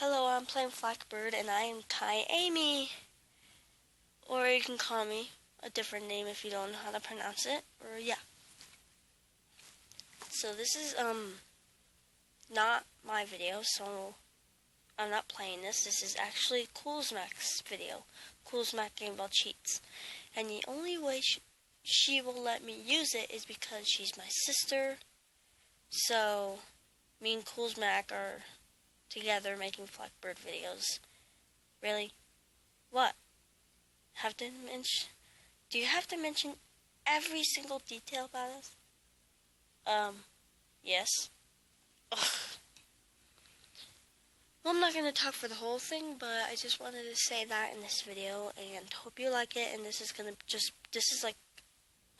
Hello, I'm playing Blackbird, and I am Kai Amy. Or you can call me a different name if you don't know how to pronounce it. Or yeah. So this is not my video, so I'm not playing this. This is actually Coolsmack's video. Coolsmack Game Ball Cheats. And the only way she will let me use it is because she's my sister. So me and Coolsmack are together making Blackbird videos. Really? What? Have to mention? Do you have to mention every single detail about us? Yes. Ugh. Well, I'm not going to talk for the whole thing, but I just wanted to say that in this video, and hope you like it, and this is like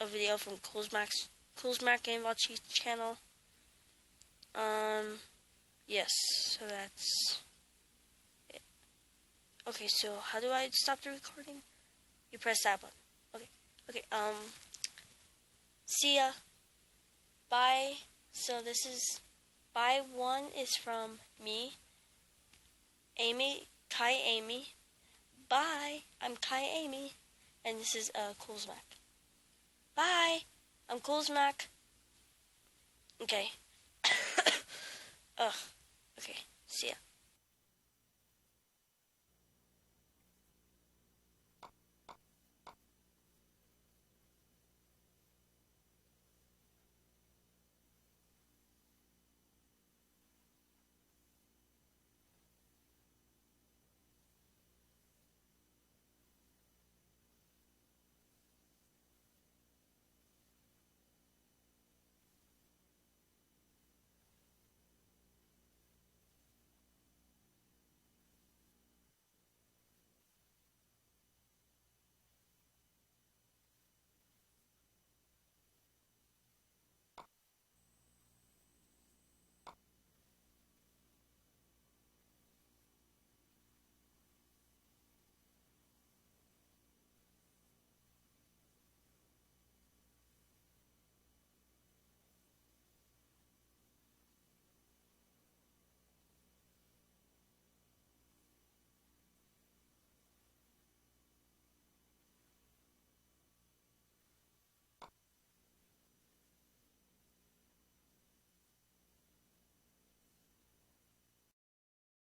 a video from Coolsmack Game Ball Cheats channel. Yes, so that's it. Okay, so how do I stop the recording? You press that button. Okay, see ya. Bye. So this is, bye one is from me, Amy, Kai Amy. Bye, I'm Kai Amy. And this is Coolsmack. Bye, I'm Coolsmack. Okay. Ugh. Okay, see ya.